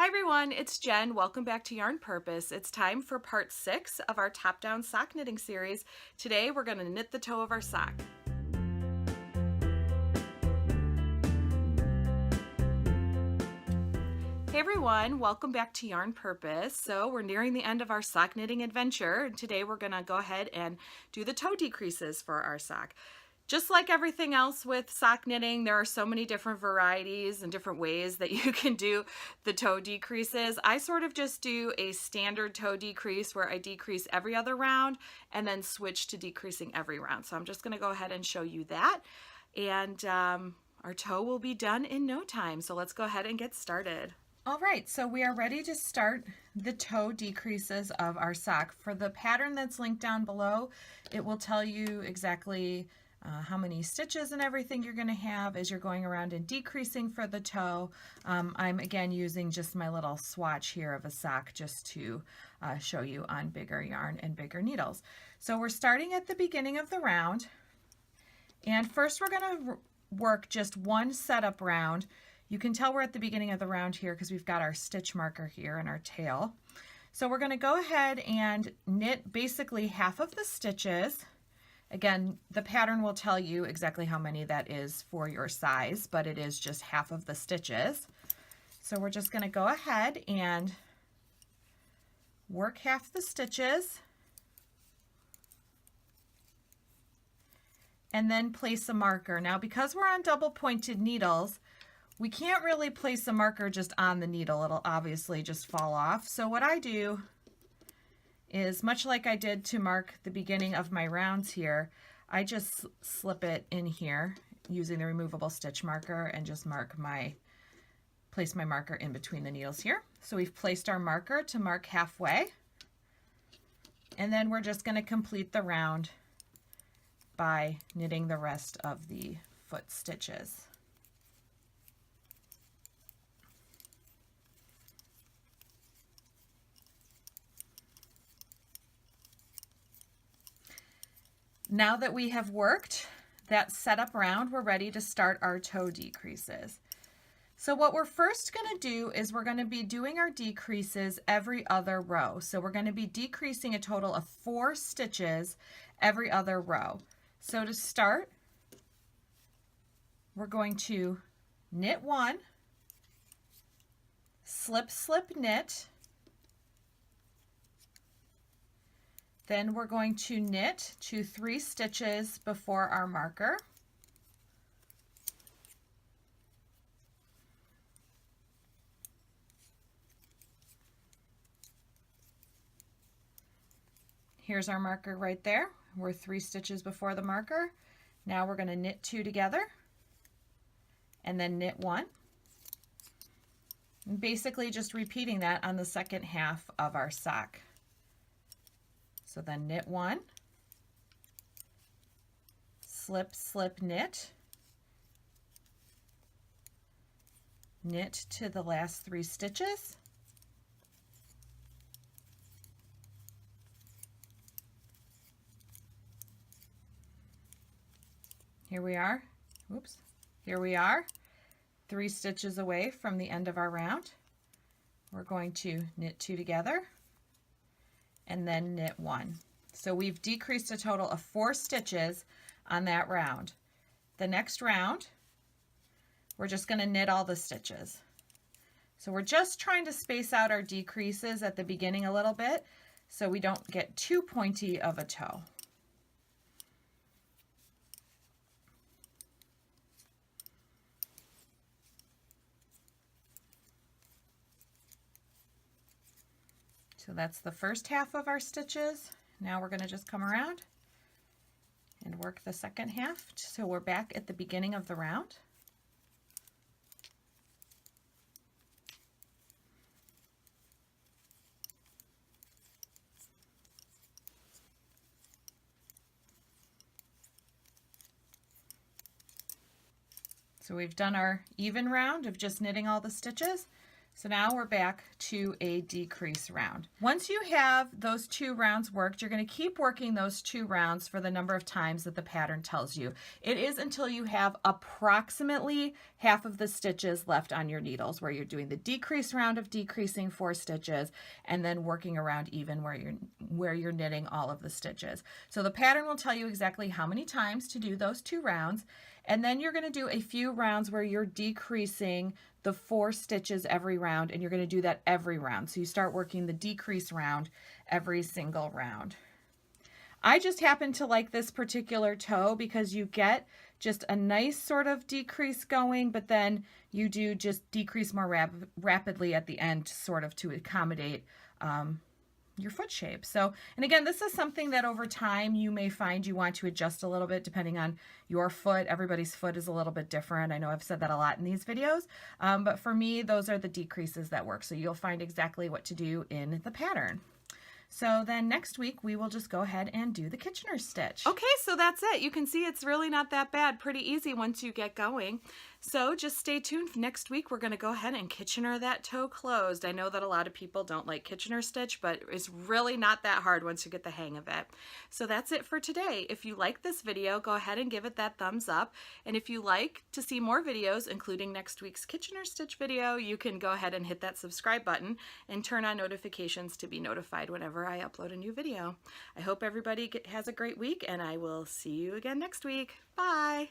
everyone, it's Jen. Welcome back to Yarn Purpose. It's time for part 6 of our top-down sock knitting series. Today we're going to knit the toe of our sock. Hey everyone, welcome back to Yarn Purpose. So we're nearing the end of our sock knitting adventure, and today we're going to go ahead and do the toe decreases for our sock. Just like everything else with sock knitting, there are so many different varieties and different ways that you can do the toe decreases. I sort of just do a standard toe decrease where I decrease every other round and then switch to decreasing every round. So I'm just going to go ahead and show you that. And our toe will be done in no time. So let's go ahead and get started. All right, so we are ready to start the toe decreases of our sock. For the pattern that's linked down below, it will tell you exactly how many stitches and everything you're going to have as you're going around and decreasing for the toe. I'm again using just my little swatch here of a sock just to show you on bigger yarn and bigger needles. So we're starting at the beginning of the round, and first we're going to work just one setup round. You can tell we're at the beginning of the round here because we've got our stitch marker here in our tail. So we're going to go ahead and knit basically half of the stitches. Again, the pattern will tell you exactly how many that is for your size, but it is just half of the stitches. So we're just going to go ahead and work half the stitches and then place a marker. Now, because we're on double pointed needles, we can't really place a marker just on the needle. It'll obviously just fall off. So what I do is, much like I did to mark the beginning of my rounds here, I just slip it in here using the removable stitch marker and just place my marker in between the needles here. So we've placed our marker to mark halfway, and then we're just going to complete the round by knitting the rest of the foot stitches. Now that we have worked that setup round, we're ready to start our toe decreases. So what we're first going to do is we're going to be doing our decreases every other row. So we're going to be decreasing a total of 4 stitches every other row. So to start, we're going to knit 1, slip, slip, knit. Then we're going to knit to 3 stitches before our marker. Here's our marker right there. We're 3 stitches before the marker. Now we're going to knit 2 together and then knit 1. And basically just repeating that on the second half of our sock. So then knit 1, slip, slip, knit, knit to the last 3 stitches, here we are, oops, here we are, 3 stitches away from the end of our round. We're going to knit 2 together and then knit 1. So we've decreased a total of 4 stitches on that round. The next round, we're just going to knit all the stitches. So we're just trying to space out our decreases at the beginning a little bit so we don't get too pointy of a toe. So that's the first half of our stitches. Now we're going to just come around and work the second half so we're back at the beginning of the round. So we've done our even round of just knitting all the stitches. So now we're back to a decrease round. Once you have those 2 rounds worked, you're going to keep working those 2 rounds for the number of times that the pattern tells you. It is until you have approximately half of the stitches left on your needles, where you're doing the decrease round of decreasing 4 stitches and then working around even where you're knitting all of the stitches. So the pattern will tell you exactly how many times to do those 2 rounds, and then you're going to do a few rounds where you're decreasing the 4 stitches every round, and you're going to do that every round. So you start working the decrease round every single round. I just happen to like this particular toe because you get just a nice sort of decrease going, but then you do just decrease more rapidly at the end, sort of to accommodate your foot shape. So, and again, this is something that over time you may find you want to adjust a little bit depending on your foot. Everybody's foot is a little bit different. I know I've said that a lot in these videos, but for me, those are the decreases that work. So you'll find exactly what to do in the pattern. So then next week we will just go ahead and do the Kitchener stitch. Okay, so that's it. You can see it's really not that bad. Pretty easy once you get going. So just stay tuned. Next week we're going to go ahead and Kitchener that toe closed. I know that a lot of people don't like Kitchener stitch, but it's really not that hard once you get the hang of it. So that's it for today. If you like this video, go ahead and give it that thumbs up. And if you like to see more videos, including next week's Kitchener stitch video, you can go ahead and hit that subscribe button and turn on notifications to be notified whenever I upload a new video. I hope everybody has a great week, and I will see you again next week. Bye!